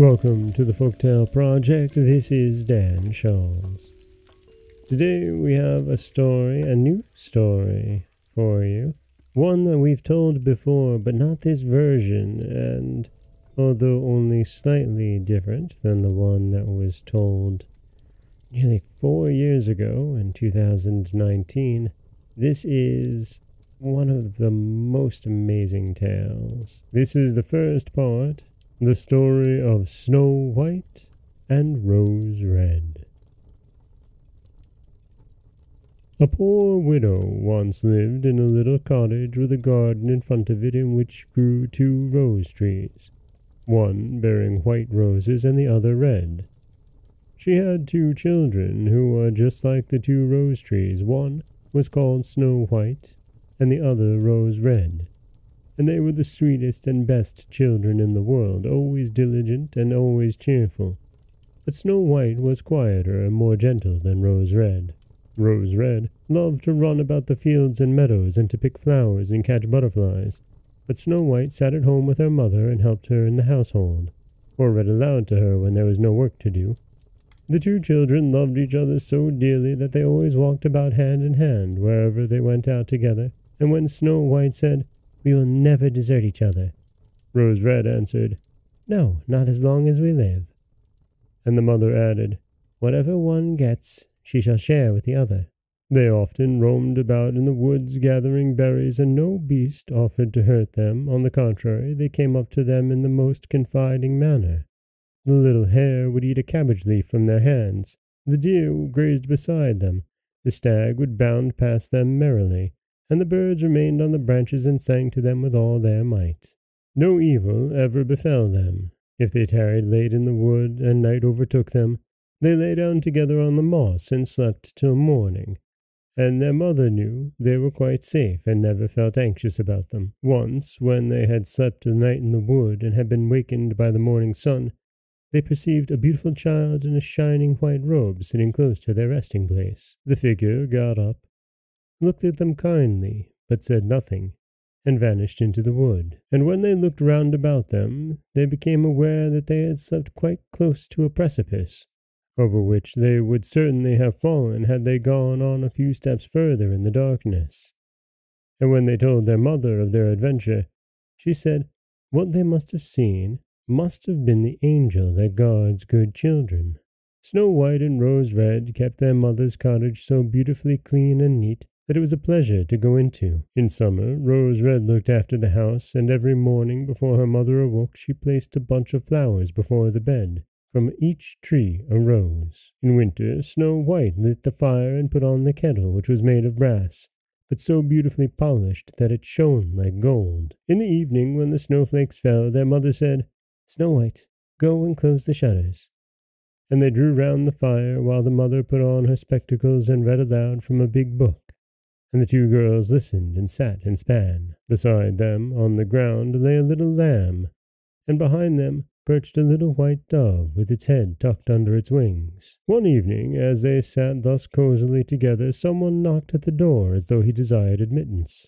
Welcome to the Folktale Project. This is Dan Scholz. Today we have a new story for you. One that we've told before, but not this version, and although only slightly different than the one that was told nearly 4 years ago in 2019, this is one of the most amazing tales. This is the first part, the story of Snow White and Rose Red. A poor widow once lived in a little cottage with a garden in front of it in which grew 2 rose trees, one bearing white roses and the other red. She had 2 children who were just like the 2 rose trees. One was called Snow White and the other Rose Red. And they were the sweetest and best children in the world, always diligent and always cheerful. But Snow White was quieter and more gentle than Rose Red. Rose Red loved to run about the fields and meadows and to pick flowers and catch butterflies. But Snow White sat at home with her mother and helped her in the household, or read aloud to her when there was no work to do. The 2 children loved each other so dearly that they always walked about hand in hand wherever they went out together, and when Snow White said, "We will never desert each other," Rose Red answered, "No, not as long as we live." And the mother added, "Whatever one gets, she shall share with the other." They often roamed about in the woods gathering berries, and no beast offered to hurt them. On the contrary, they came up to them in the most confiding manner. The little hare would eat a cabbage leaf from their hands. The deer grazed beside them. The stag would bound past them merrily, and the birds remained on the branches and sang to them with all their might. No evil ever befell them. If they tarried late in the wood and night overtook them, they lay down together on the moss and slept till morning, and their mother knew they were quite safe and never felt anxious about them. Once, when they had slept a night in the wood and had been wakened by the morning sun, they perceived a beautiful child in a shining white robe sitting close to their resting place. The figure got up, looked at them kindly, but said nothing, and vanished into the wood. And when they looked round about them, they became aware that they had slept quite close to a precipice, over which they would certainly have fallen had they gone on a few steps further in the darkness. And when they told their mother of their adventure, she said what they must have seen must have been the angel that guards good children. Snow White and Rose Red kept their mother's cottage so beautifully clean and neat that it was a pleasure to go into. In summer, Rose Red looked after the house, and every morning before her mother awoke she placed a bunch of flowers before the bed, from each tree a rose. In winter, Snow White lit the fire and put on the kettle, which was made of brass, but so beautifully polished that it shone like gold. In the evening, when the snowflakes fell, their mother said, "Snow White, go and close the shutters." And they drew round the fire while the mother put on her spectacles and read aloud from a big book. And the 2 girls listened and sat and span. Beside them, on the ground, lay a little lamb, and behind them perched a little white dove with its head tucked under its wings. One evening, as they sat thus cosily together, someone knocked at the door as though he desired admittance.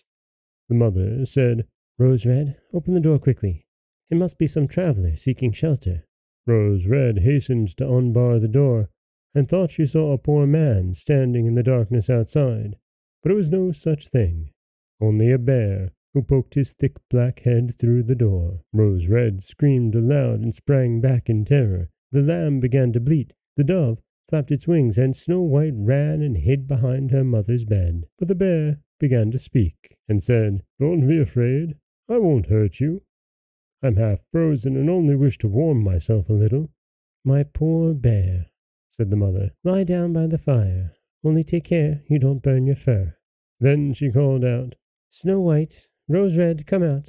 The mother said, "Rose Red, open the door quickly. It must be some traveler seeking shelter." Rose Red hastened to unbar the door, and thought she saw a poor man standing in the darkness outside. But it was no such thing, only a bear, who poked his thick black head through the door. Rose Red screamed aloud and sprang back in terror. The lamb began to bleat, the dove flapped its wings, and Snow White ran and hid behind her mother's bed. But the bear began to speak, and said, "Don't be afraid, I won't hurt you. I'm half frozen and only wish to warm myself a little." "My poor bear," said the mother, "lie down by the fire. Only take care you don't burn your fur." Then she called out, "Snow White, Rose Red, come out.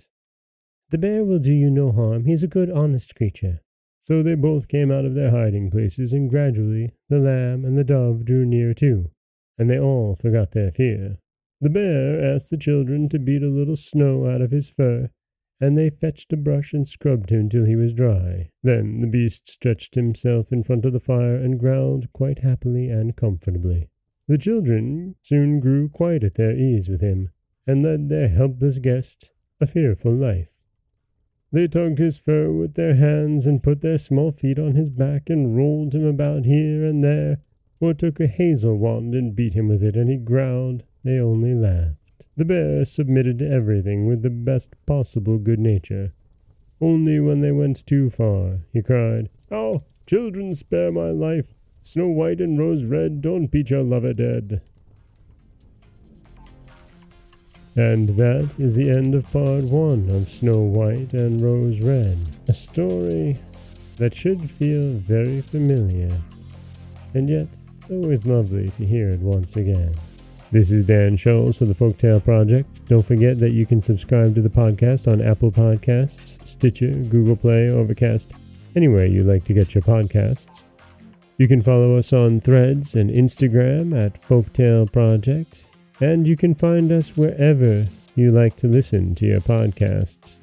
The bear will do you no harm. He's a good, honest creature." So they both came out of their hiding places, and gradually the lamb and the dove drew near too, and they all forgot their fear. The bear asked the children to beat a little snow out of his fur, and they fetched a brush and scrubbed him till he was dry. Then the beast stretched himself in front of the fire and growled quite happily and comfortably. The children soon grew quite at their ease with him, and led their helpless guest a fearful life. They tugged his fur with their hands and put their small feet on his back and rolled him about here and there, or took a hazel wand and beat him with it, and he growled. They only laughed. The bear submitted to everything with the best possible good nature. Only when they went too far, he cried, "Oh, children, spare my life! Snow White and Rose Red, don't beat your lover dead." And that is the end of part 1 of Snow White and Rose Red, a story that should feel very familiar, and yet it's always lovely to hear it once again. This is Dan Scholz for the Folktale Project. Don't forget that you can subscribe to the podcast on Apple Podcasts, Stitcher, Google Play, Overcast, anywhere you like to get your podcasts. You can follow us on Threads and Instagram at Folktale Project, and you can find us wherever you like to listen to your podcasts.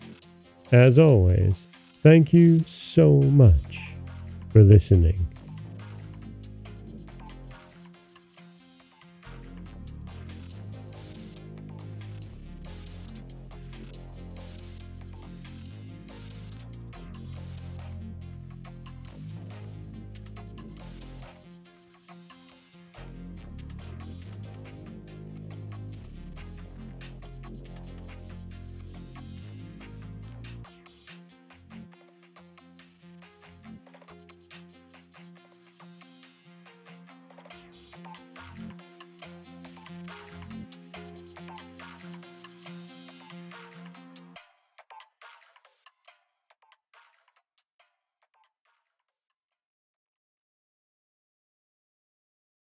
As always, thank you so much for listening.